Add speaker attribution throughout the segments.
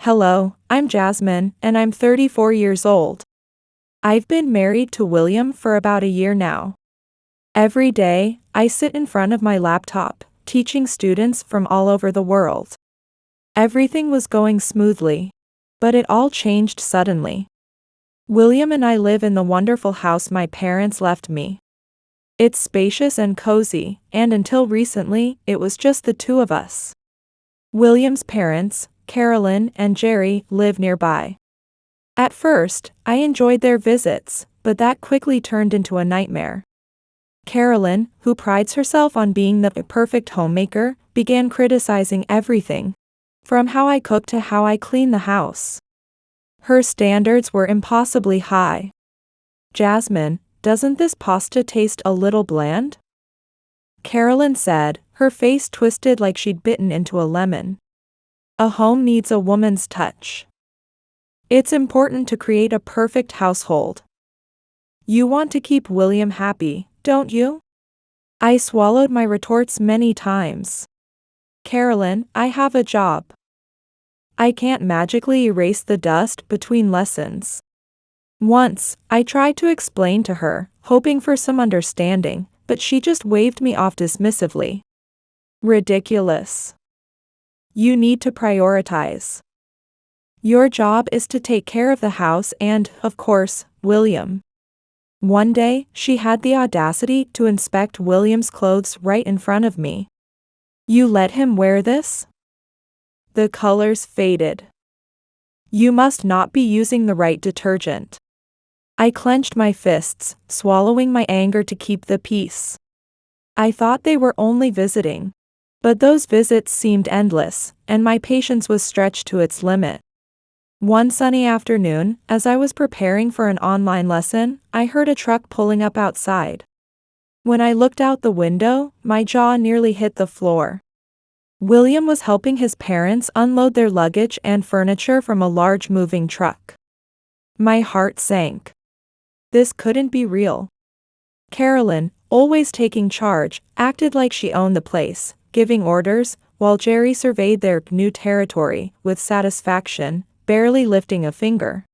Speaker 1: Hello, I'm Jasmine, and I'm 34 years old. I've been married to William for about a year now. Every day, I sit in front of my laptop, teaching students from all over the world. Everything was going smoothly, but it all changed suddenly. William and I live in the wonderful house my parents left me. It's spacious and cozy, and until recently, it was just the two of us. William's parents, Carolyn and Jerry, live nearby. At first, I enjoyed their visits, but that quickly turned into a nightmare. Carolyn, who prides herself on being the perfect homemaker, began criticizing everything, from how I cook to how I clean the house. Her standards were impossibly high. "Jasmine, doesn't this pasta taste a little bland?" Carolyn said, her face twisted like she'd bitten into a lemon. A home needs a woman's touch. It's important to create a perfect household. You want to keep William happy, don't you? I swallowed my retorts many times. Carolyn, I have a job. I can't magically erase the dust between lessons. Once, I tried to explain to her, hoping for some understanding, but she just waved me off dismissively. Ridiculous. You need to prioritize. Your job is to take care of the house and, of course, William. One day, she had the audacity to inspect William's clothes right in front of me. "You let him wear this?" The colors faded. "You must not be using the right detergent." I clenched my fists, swallowing my anger to keep the peace. I thought they were only visiting. But those visits seemed endless, and my patience was stretched to its limit. One sunny afternoon, as I was preparing for an online lesson, I heard a truck pulling up outside. When I looked out the window, my jaw nearly hit the floor. William was helping his parents unload their luggage and furniture from a large moving truck. My heart sank. This couldn't be real. Carolyn, always taking charge, acted like she owned the place, giving orders, while Jerry surveyed their new territory with satisfaction, barely lifting a finger.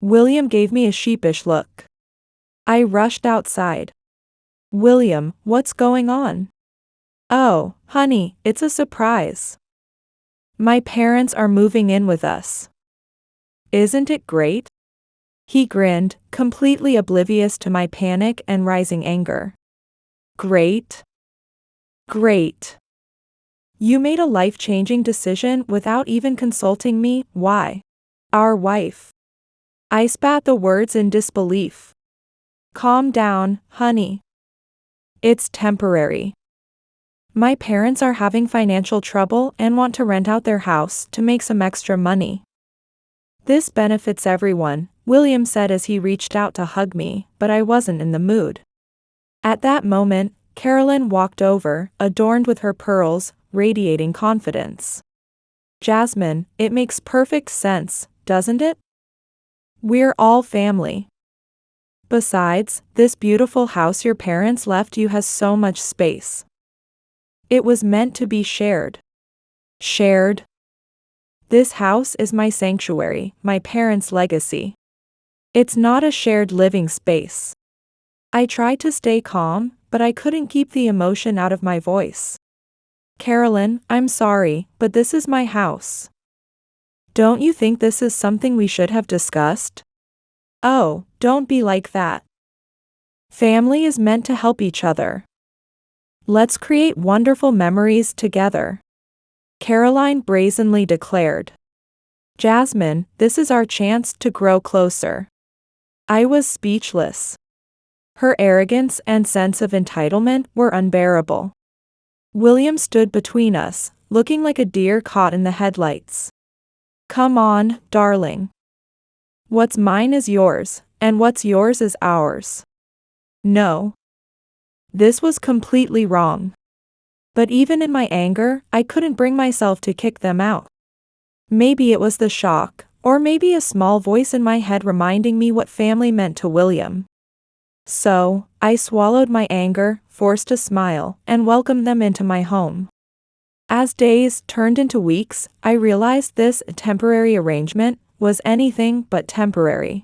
Speaker 1: William gave me a sheepish look. I rushed outside. "William, what's going on?" "Oh, honey, it's a surprise. My parents are moving in with us." "Isn't it great?" He grinned, completely oblivious to my panic and rising anger. "Great? Great. You made a life-changing decision without even consulting me. Why? Our wife." I spat the words in disbelief. "Calm down, honey. It's temporary. My parents are having financial trouble and want to rent out their house to make some extra money. This benefits everyone," William said as he reached out to hug me, but I wasn't in the mood. At that moment, Carolyn walked over, adorned with her pearls, radiating confidence. "Jasmine, it makes perfect sense, doesn't it? We're all family. Besides, this beautiful house your parents left you has so much space. It was meant to be shared." "Shared? This house is my sanctuary, my parents' legacy. It's not a shared living space." I tried to stay calm, but I couldn't keep the emotion out of my voice. "Carolyn, I'm sorry, but this is my house. Don't you think this is something we should have discussed?" "Oh, don't be like that. Family is meant to help each other. Let's create wonderful memories together," Caroline brazenly declared. "Jasmine, this is our chance to grow closer." I was speechless. Her arrogance and sense of entitlement were unbearable. William stood between us, looking like a deer caught in the headlights. "Come on, darling. What's mine is yours, and what's yours is ours." No. This was completely wrong. But even in my anger, I couldn't bring myself to kick them out. Maybe it was the shock, or maybe a small voice in my head reminding me what family meant to William. So, I swallowed my anger, forced a smile, and welcomed them into my home. As days turned into weeks, I realized this temporary arrangement was anything but temporary.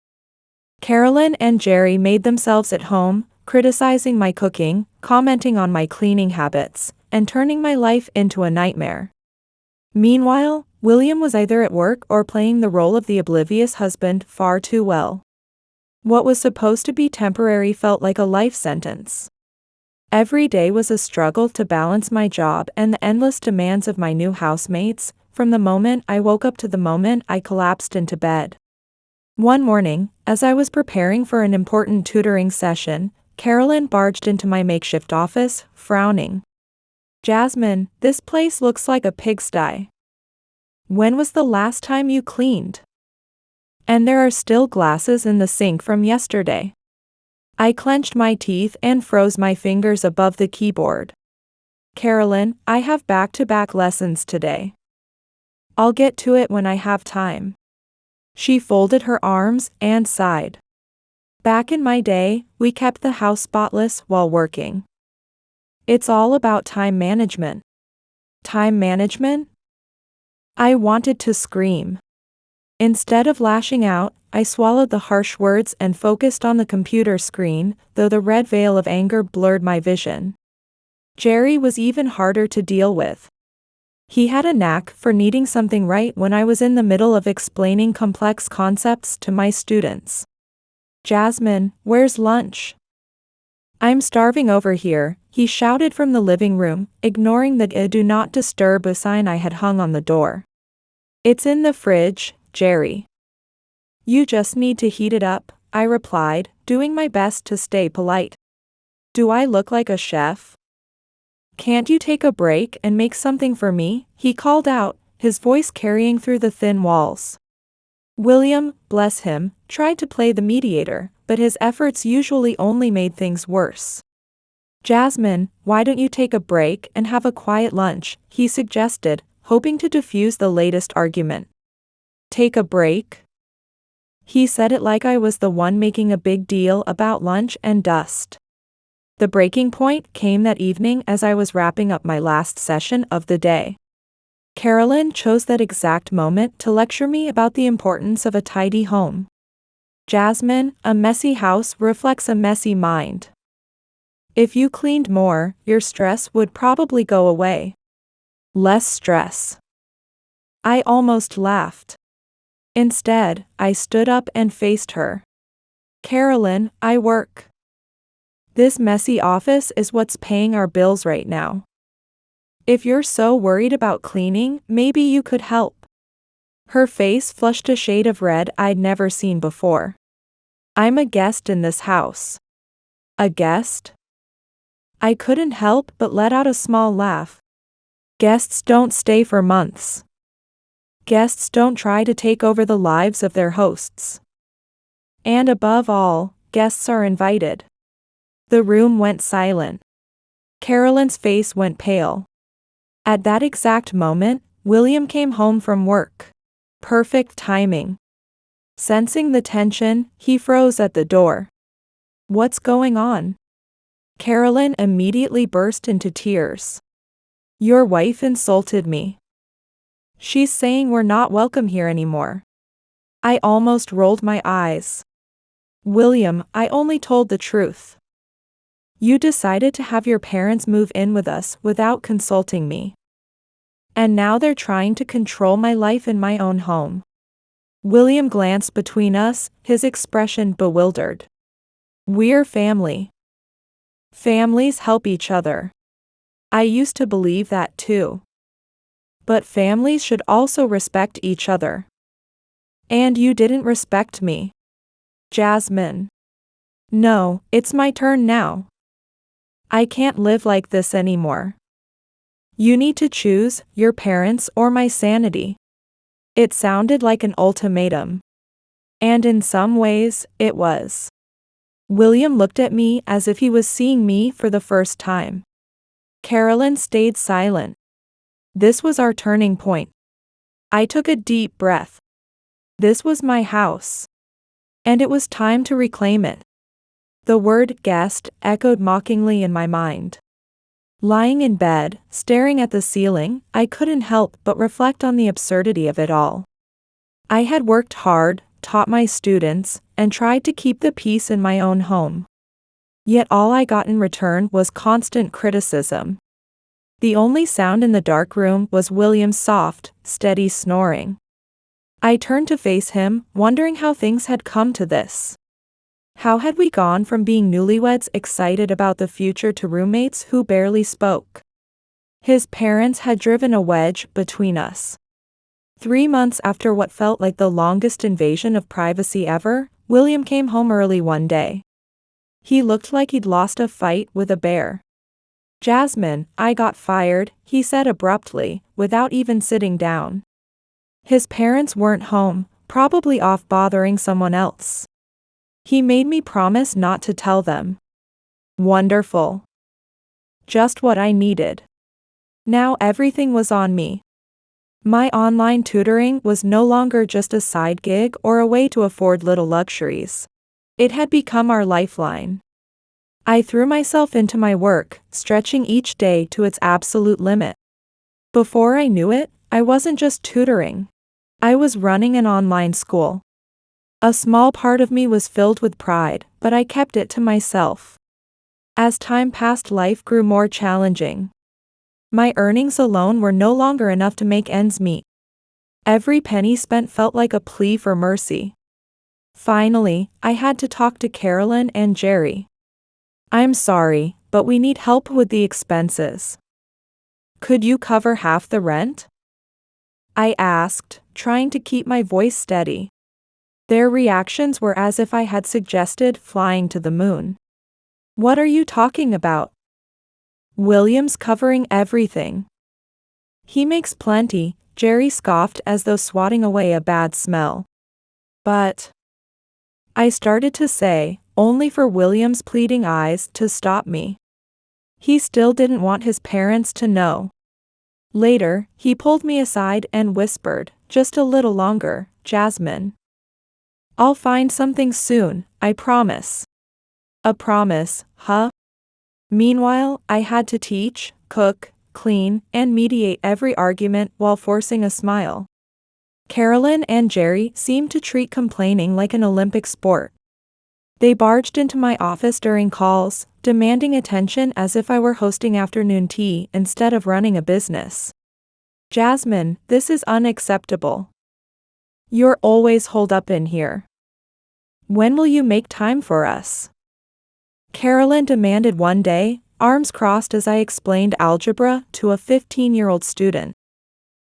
Speaker 1: Carolyn and Jerry made themselves at home, criticizing my cooking, commenting on my cleaning habits, and turning my life into a nightmare. Meanwhile, William was either at work or playing the role of the oblivious husband far too well. What was supposed to be temporary felt like a life sentence. Every day was a struggle to balance my job and the endless demands of my new housemates, from the moment I woke up to the moment I collapsed into bed. One morning, as I was preparing for an important tutoring session, Carolyn barged into my makeshift office, frowning. "Jasmine, this place looks like a pigsty. When was the last time you cleaned? And there are still glasses in the sink from yesterday." I clenched my teeth and froze my fingers above the keyboard. "Carolyn, I have back-to-back lessons today. I'll get to it when I have time." She folded her arms and sighed. "Back in my day, we kept the house spotless while working. It's all about time management." Time management? I wanted to scream. Instead of lashing out, I swallowed the harsh words and focused on the computer screen, though the red veil of anger blurred my vision. Jerry was even harder to deal with. He had a knack for needing something right when I was in the middle of explaining complex concepts to my students. "Jasmine, where's lunch?" "I'm starving over here," he shouted from the living room, ignoring the "do not disturb" sign I had hung on the door. "It's in the fridge, Jerry. You just need to heat it up," I replied, doing my best to stay polite. "Do I look like a chef? Can't you take a break and make something for me?" he called out, his voice carrying through the thin walls. William, bless him, tried to play the mediator, but his efforts usually only made things worse. "Jasmine, why don't you take a break and have a quiet lunch?" he suggested, hoping to diffuse the latest argument. "Take a break?" He said it like I was the one making a big deal about lunch and dust. The breaking point came that evening as I was wrapping up my last session of the day. Carolyn chose that exact moment to lecture me about the importance of a tidy home. "Jasmine, a messy house reflects a messy mind. If you cleaned more, your stress would probably go away." Less stress. I almost laughed. Instead, I stood up and faced her. "Carolyn, I work. This messy office is what's paying our bills right now. If you're so worried about cleaning, maybe you could help." Her face flushed a shade of red I'd never seen before. "I'm a guest in this house." "A guest?" I couldn't help but let out a small laugh. Guests don't stay for months. Guests don't try to take over the lives of their hosts. And above all, guests are invited. The room went silent. Carolyn's face went pale. At that exact moment, William came home from work. Perfect timing. Sensing the tension, he froze at the door. "What's going on?" Carolyn immediately burst into tears. "Your wife insulted me. She's saying we're not welcome here anymore." I almost rolled my eyes. "William, I only told the truth. You decided to have your parents move in with us without consulting me. And now they're trying to control my life in my own home." William glanced between us, his expression bewildered. "We're family. Families help each other. I used to believe that too. But families should also respect each other. And you didn't respect me." "Jasmine. No, it's my turn now. I can't live like this anymore. You need to choose, your parents or my sanity." It sounded like an ultimatum. And in some ways, it was. William looked at me as if he was seeing me for the first time. Carolyn stayed silent. This was our turning point. I took a deep breath. This was my house. And it was time to reclaim it. The word guest echoed mockingly in my mind. Lying in bed, staring at the ceiling, I couldn't help but reflect on the absurdity of it all. I had worked hard, taught my students, and tried to keep the peace in my own home. Yet all I got in return was constant criticism. The only sound in the dark room was William's soft, steady snoring. I turned to face him, wondering how things had come to this. How had we gone from being newlyweds excited about the future to roommates who barely spoke? His parents had driven a wedge between us. 3 months after what felt like the longest invasion of privacy ever, William came home early one day. He looked like he'd lost a fight with a bear. "Jasmine, I got fired," he said abruptly, without even sitting down. His parents weren't home, probably off bothering someone else. He made me promise not to tell them. Wonderful. Just what I needed. Now everything was on me. My online tutoring was no longer just a side gig or a way to afford little luxuries. It had become our lifeline. I threw myself into my work, stretching each day to its absolute limit. Before I knew it, I wasn't just tutoring. I was running an online school. A small part of me was filled with pride, but I kept it to myself. As time passed, life grew more challenging. My earnings alone were no longer enough to make ends meet. Every penny spent felt like a plea for mercy. Finally, I had to talk to Carolyn and Jerry. "I'm sorry, but we need help with the expenses. Could you cover half the rent?" I asked, trying to keep my voice steady. Their reactions were as if I had suggested flying to the moon. "What are you talking about? William's covering everything." "He makes plenty," Jerry scoffed as though swatting away a bad smell. "But," I started to say, only for William's pleading eyes to stop me. He still didn't want his parents to know. Later, he pulled me aside and whispered, "Just a little longer, Jasmine. I'll find something soon, I promise." A promise, huh? Meanwhile, I had to teach, cook, clean, and mediate every argument while forcing a smile. Carolyn and Jerry seemed to treat complaining like an Olympic sport. They barged into my office during calls, demanding attention as if I were hosting afternoon tea instead of running a business. "Jasmine, this is unacceptable. You're always holed up in here. When will you make time for us?" Carolyn demanded one day, arms crossed as I explained algebra to a 15-year-old student.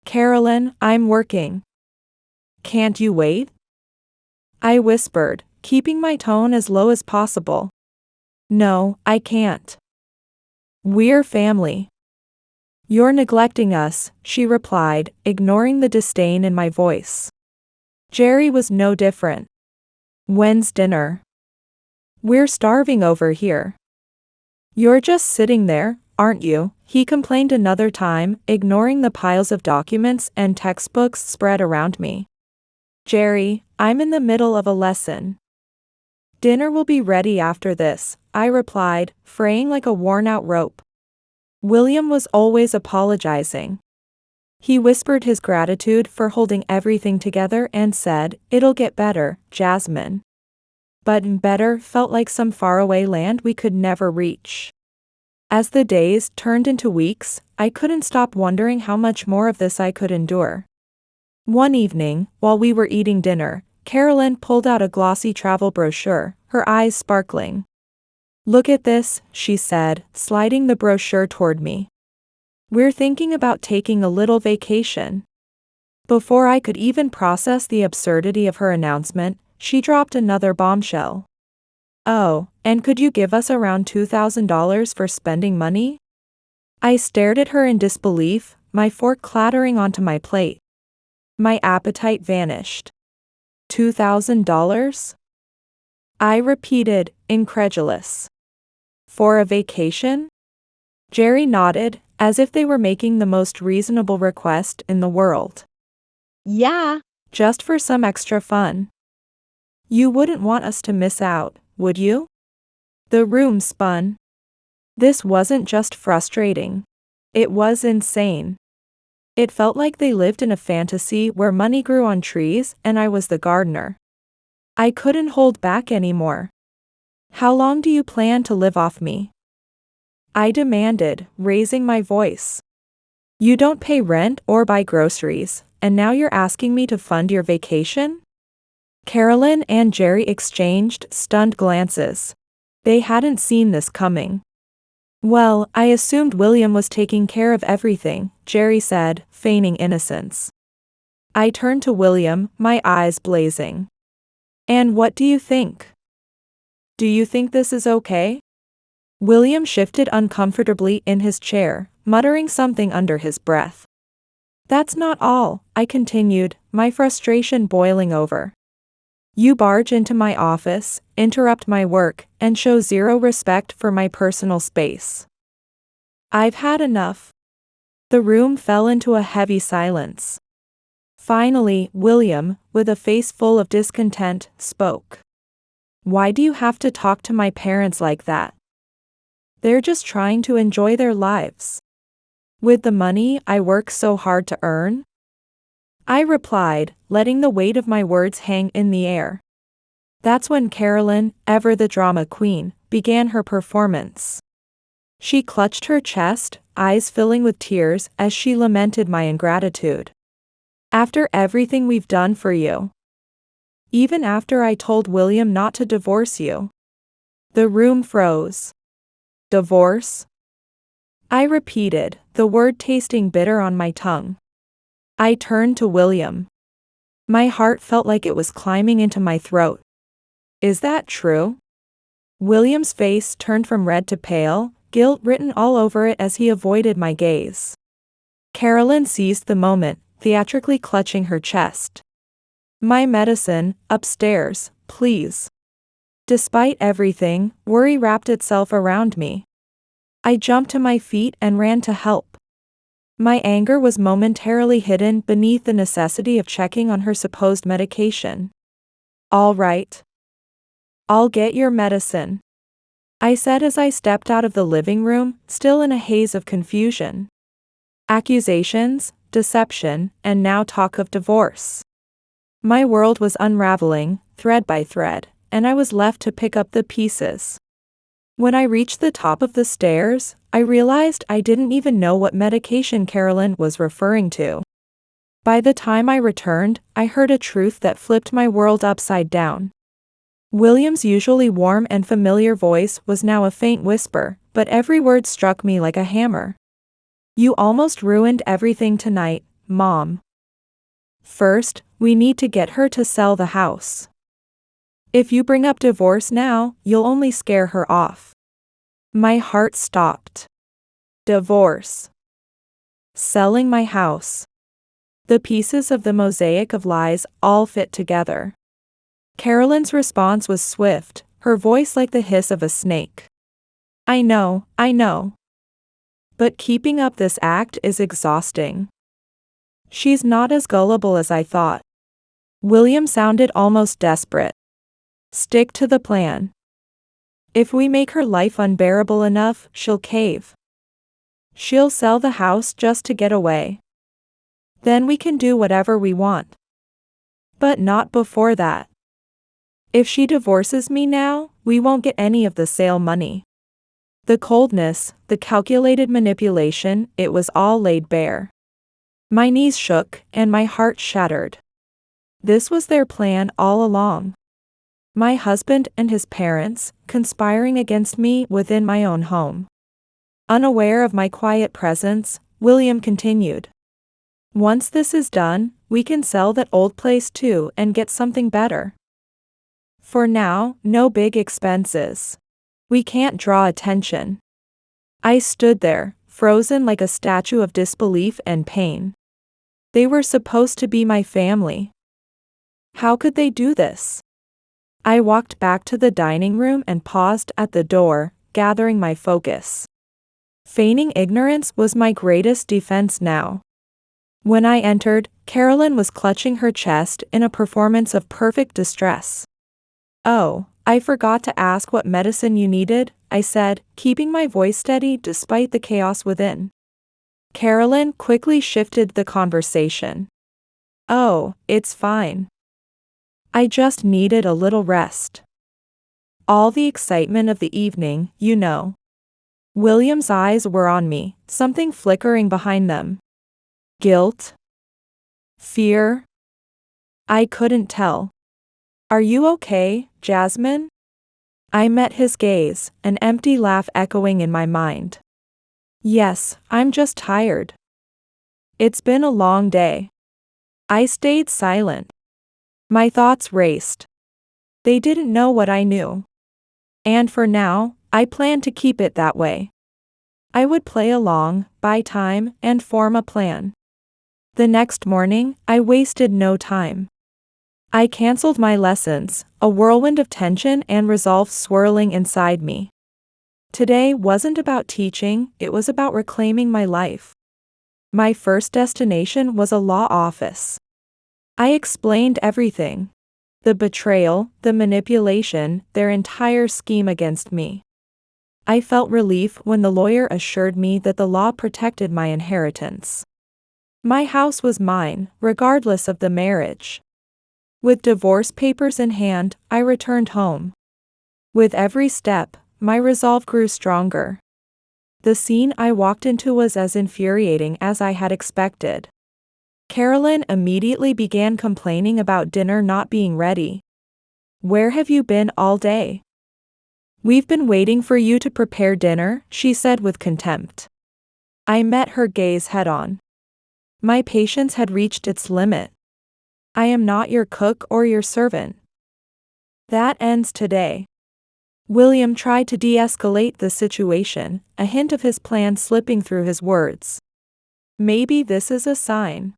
Speaker 1: "Carolyn, I'm working. Can't you wait?" I whispered, keeping my tone as low as possible. "No, I can't. We're family." "You're neglecting us," she replied, ignoring the disdain in my voice. Jerry was no different. "When's dinner? We're starving over here." "You're just sitting there, aren't you?" he complained another time, ignoring the piles of documents and textbooks spread around me. "Jerry, I'm in the middle of a lesson." "Dinner will be ready after this," I replied, fraying like a worn-out rope. William was always apologizing. He whispered his gratitude for holding everything together and said, "It'll get better, Jasmine." But better felt like some faraway land we could never reach. As the days turned into weeks, I couldn't stop wondering how much more of this I could endure. One evening, while we were eating dinner, Carolyn pulled out a glossy travel brochure, her eyes sparkling. "Look at this," she said, sliding the brochure toward me. "We're thinking about taking a little vacation." Before I could even process the absurdity of her announcement, she dropped another bombshell. "Oh, and could you give us around $2,000 for spending money?" I stared at her in disbelief, my fork clattering onto my plate. My appetite vanished. $2,000? I repeated, incredulous. "For a vacation?" Jerry nodded, as if they were making the most reasonable request in the world. "Yeah, just for some extra fun. You wouldn't want us to miss out, would you?" The room spun. This wasn't just frustrating. It was insane. It felt like they lived in a fantasy where money grew on trees and I was the gardener. I couldn't hold back anymore. How long do you plan to live off me? I demanded, raising my voice. You don't pay rent or buy groceries, and now you're asking me to fund your vacation? Carolyn and Jerry exchanged stunned glances. They hadn't seen this coming. Well, I assumed William was taking care of everything, Jerry said, feigning innocence. I turned to William, my eyes blazing. And what do you think? Do you think this is okay? William shifted uncomfortably in his chair, muttering something under his breath. That's not all, I continued, my frustration boiling over. You barge into my office, interrupt my work, and show zero respect for my personal space. I've had enough. The room fell into a heavy silence. Finally, William, with a face full of discontent, spoke. Why do you have to talk to my parents like that? They're just trying to enjoy their lives. With the money I work so hard to earn? I replied, letting the weight of my words hang in the air. That's when Carolyn, ever the drama queen, began her performance. She clutched her chest, eyes filling with tears as she lamented my ingratitude. After everything we've done for you. Even after I told William not to divorce you. The room froze. Divorce? I repeated, the word tasting bitter on my tongue. I turned to William. My heart felt like it was climbing into my throat. Is that true? William's face turned from red to pale, guilt written all over it as he avoided my gaze. Carolyn seized the moment, theatrically clutching her chest. My medicine, upstairs, please. Despite everything, worry wrapped itself around me. I jumped to my feet and ran to help. My anger was momentarily hidden beneath the necessity of checking on her supposed medication. All right. I'll get your medicine, I said as I stepped out of the living room, still in a haze of confusion. Accusations, deception, and now talk of divorce. My world was unraveling, thread by thread, and I was left to pick up the pieces. When I reached the top of the stairs, I realized I didn't even know what medication Carolyn was referring to. By the time I returned, I heard a truth that flipped my world upside down. William's usually warm and familiar voice was now a faint whisper, but every word struck me like a hammer. You almost ruined everything tonight, Mom. First, we need to get her to sell the house. If you bring up divorce now, you'll only scare her off. My heart stopped. Divorce. Selling my house. The pieces of the mosaic of lies all fit together. Carolyn's response was swift, her voice like the hiss of a snake. I know. But keeping up this act is exhausting. She's not as gullible as I thought. William sounded almost desperate. Stick to the plan. If we make her life unbearable enough, she'll cave. She'll sell the house just to get away. Then we can do whatever we want. But not before that. If she divorces me now, we won't get any of the sale money. The coldness, the calculated manipulation, it was all laid bare. My knees shook, and my heart shattered. This was their plan all along. My husband and his parents, conspiring against me within my own home. Unaware of my quiet presence, William continued. Once this is done, we can sell that old place too and get something better. For now, no big expenses. We can't draw attention. I stood there, frozen like a statue of disbelief and pain. They were supposed to be my family. How could they do this? I walked back to the dining room and paused at the door, gathering my focus. Feigning ignorance was my greatest defense now. When I entered, Carolyn was clutching her chest in a performance of perfect distress. Oh, I forgot to ask what medicine you needed, I said, keeping my voice steady despite the chaos within. Carolyn quickly shifted the conversation. Oh, it's fine. I just needed a little rest. All the excitement of the evening, you know. William's eyes were on me, something flickering behind them. Guilt? Fear? I couldn't tell. Are you okay, Jasmine? I met his gaze, an empty laugh echoing in my mind. Yes, I'm just tired. It's been a long day. I stayed silent. My thoughts raced. They didn't know what I knew. And for now, I planned to keep it that way. I would play along, buy time, and form a plan. The next morning, I wasted no time. I canceled my lessons, a whirlwind of tension and resolve swirling inside me. Today wasn't about teaching, it was about reclaiming my life. My first destination was a law office. I explained everything. The betrayal, the manipulation, their entire scheme against me. I felt relief when the lawyer assured me that the law protected my inheritance. My house was mine, regardless of the marriage. With divorce papers in hand, I returned home. With every step, my resolve grew stronger. The scene I walked into was as infuriating as I had expected. Carolyn immediately began complaining about dinner not being ready. Where have you been all day? We've been waiting for you to prepare dinner, she said with contempt. I met her gaze head-on. My patience had reached its limit. I am not your cook or your servant. That ends today. William tried to de-escalate the situation, a hint of his plan slipping through his words. Maybe this is a sign.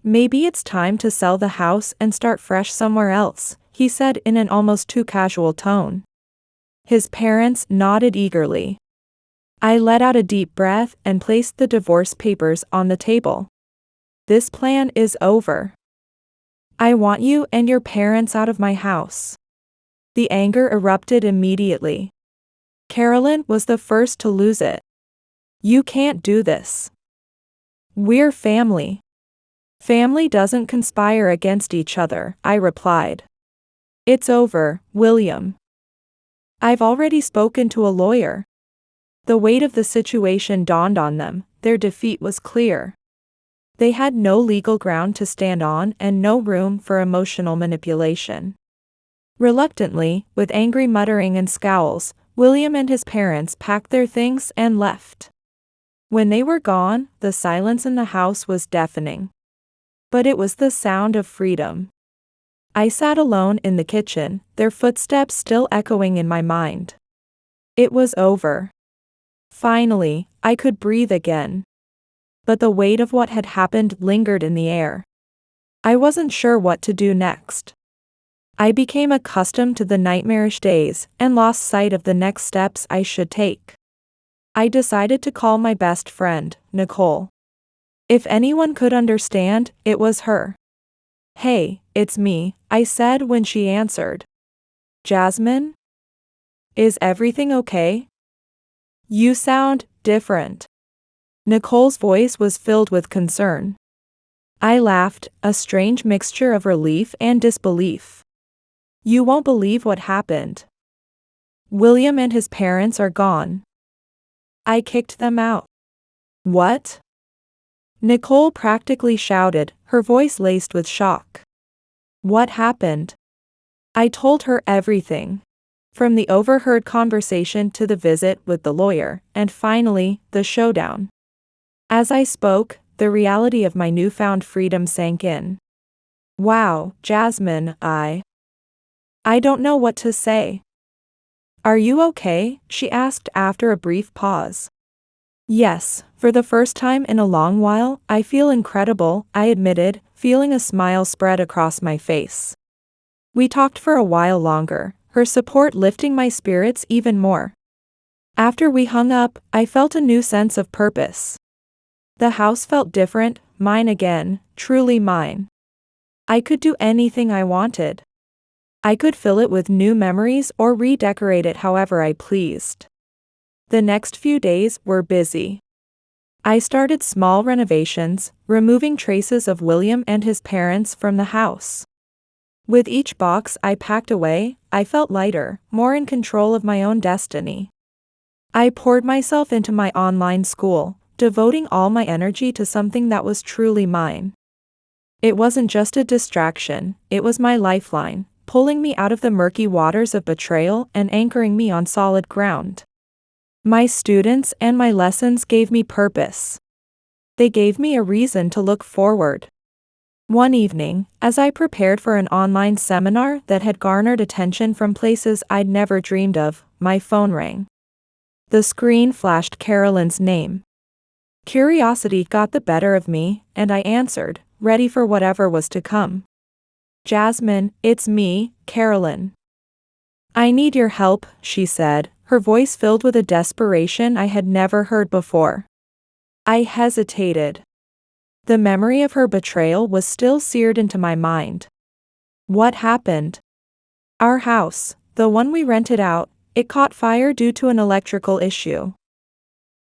Speaker 1: Maybe it's time to sell the house and start fresh somewhere else, he said in an almost too casual tone. His parents nodded eagerly. I let out a deep breath and placed the divorce papers on the table. This plan is over. I want you and your parents out of my house. The anger erupted immediately. Carolyn was the first to lose it. You can't do this. We're family. Family doesn't conspire against each other, I replied. It's over, William. I've already spoken to a lawyer. The weight of the situation dawned on them, their defeat was clear. They had no legal ground to stand on and no room for emotional manipulation. Reluctantly, with angry muttering and scowls, William and his parents packed their things and left. When they were gone, the silence in the house was deafening. But it was the sound of freedom. I sat alone in the kitchen, their footsteps still echoing in my mind. It was over. Finally, I could breathe again. But the weight of what had happened lingered in the air. I wasn't sure what to do next. I became accustomed to the nightmarish days and lost sight of the next steps I should take. I decided to call my best friend, Nicole. If anyone could understand, it was her. Hey, it's me, I said when she answered. Jasmine? Is everything okay? You sound different. Nicole's voice was filled with concern. I laughed, a strange mixture of relief and disbelief. You won't believe what happened. William and his parents are gone. I kicked them out. What? Nicole practically shouted, her voice laced with shock. What happened? I told her everything. From the overheard conversation to the visit with the lawyer, and finally, the showdown. As I spoke, the reality of my newfound freedom sank in. Wow, Jasmine, I don't know what to say. Are you okay? She asked after a brief pause. Yes, for the first time in a long while, I feel incredible, I admitted, feeling a smile spread across my face. We talked for a while longer, her support lifting my spirits even more. After we hung up, I felt a new sense of purpose. The house felt different, mine again, truly mine. I could do anything I wanted. I could fill it with new memories or redecorate it however I pleased. The next few days were busy. I started small renovations, removing traces of William and his parents from the house. With each box I packed away, I felt lighter, more in control of my own destiny. I poured myself into my online school, devoting all my energy to something that was truly mine. It wasn't just a distraction, it was my lifeline, pulling me out of the murky waters of betrayal and anchoring me on solid ground. My students and my lessons gave me purpose. They gave me a reason to look forward. One evening, as I prepared for an online seminar that had garnered attention from places I'd never dreamed of, my phone rang. The screen flashed Carolyn's name. Curiosity got the better of me, and I answered, ready for whatever was to come. "Jasmine, it's me, Carolyn." "I need your help," she said, her voice filled with a desperation I had never heard before. I hesitated. The memory of her betrayal was still seared into my mind. "What happened?" "Our house, the one we rented out, it caught fire due to an electrical issue."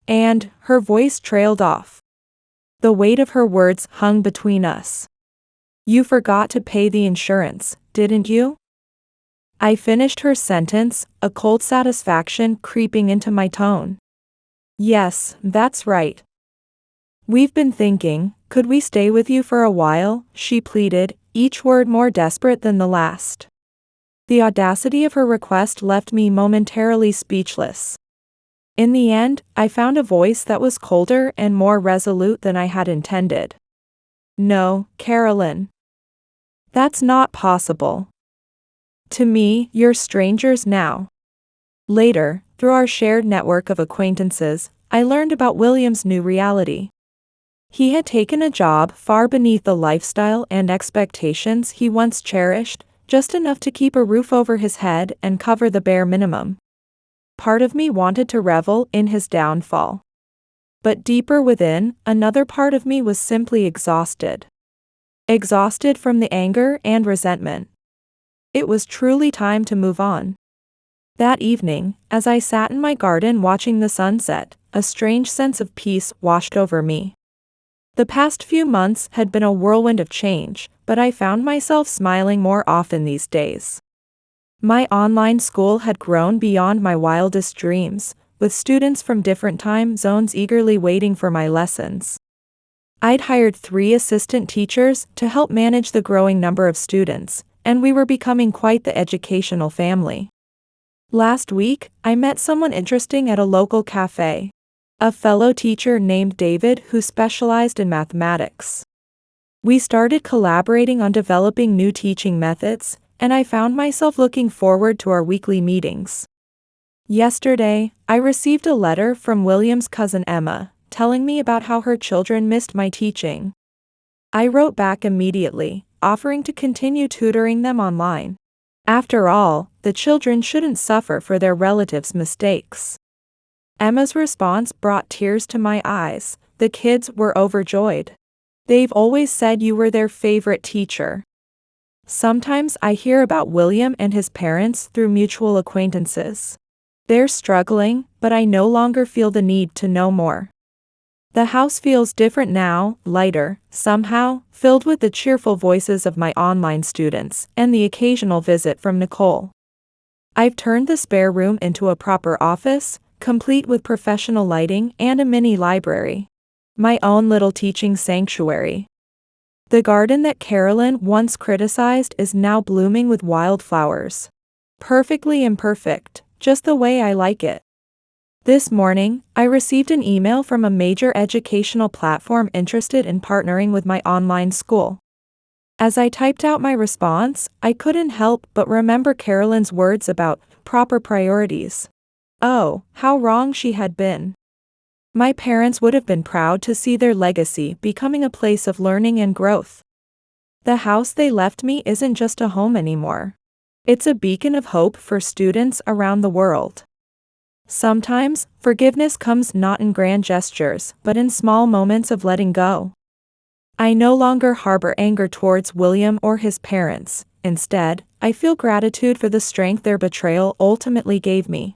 Speaker 1: And her voice trailed off. The weight of her words hung between us. "You forgot to pay the insurance, didn't you?" I finished her sentence, a cold satisfaction creeping into my tone. "Yes, that's right. We've been thinking, could we stay with you for a while?" she pleaded, each word more desperate than the last. The audacity of her request left me momentarily speechless. In the end, I found a voice that was colder and more resolute than I had intended. "No, Carolyn. That's not possible. To me, you're strangers now." Later, through our shared network of acquaintances, I learned about William's new reality. He had taken a job far beneath the lifestyle and expectations he once cherished, just enough to keep a roof over his head and cover the bare minimum. Part of me wanted to revel in his downfall. But deeper within, another part of me was simply exhausted. Exhausted from the anger and resentment. It was truly time to move on. That evening, as I sat in my garden watching the sunset, a strange sense of peace washed over me. The past few months had been a whirlwind of change, but I found myself smiling more often these days. My online school had grown beyond my wildest dreams, with students from different time zones eagerly waiting for my lessons. I'd hired 3 assistant teachers to help manage the growing number of students, and we were becoming quite the educational family. Last week, I met someone interesting at a local cafe. A fellow teacher named David who specialized in mathematics. We started collaborating on developing new teaching methods, and I found myself looking forward to our weekly meetings. Yesterday, I received a letter from William's cousin Emma, telling me about how her children missed my teaching. I wrote back immediately, offering to continue tutoring them online. After all, the children shouldn't suffer for their relatives' mistakes. Emma's response brought tears to my eyes. The kids were overjoyed. "They've always said you were their favorite teacher." Sometimes I hear about William and his parents through mutual acquaintances. They're struggling, but I no longer feel the need to know more. The house feels different now, lighter, somehow, filled with the cheerful voices of my online students and the occasional visit from Nicole. I've turned the spare room into a proper office, complete with professional lighting and a mini library. My own little teaching sanctuary. The garden that Carolyn once criticized is now blooming with wildflowers. Perfectly imperfect, just the way I like it. This morning, I received an email from a major educational platform interested in partnering with my online school. As I typed out my response, I couldn't help but remember Carolyn's words about proper priorities. Oh, how wrong she had been. My parents would have been proud to see their legacy becoming a place of learning and growth. The house they left me isn't just a home anymore. It's a beacon of hope for students around the world. Sometimes, forgiveness comes not in grand gestures, but in small moments of letting go. I no longer harbor anger towards William or his parents. Instead, I feel gratitude for the strength their betrayal ultimately gave me.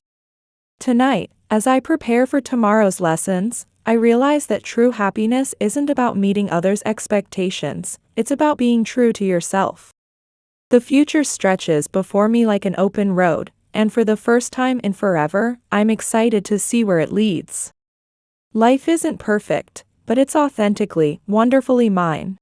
Speaker 1: Tonight, as I prepare for tomorrow's lessons, I realize that true happiness isn't about meeting others' expectations, it's about being true to yourself. The future stretches before me like an open road, and for the first time in forever, I'm excited to see where it leads. Life isn't perfect, but it's authentically, wonderfully mine.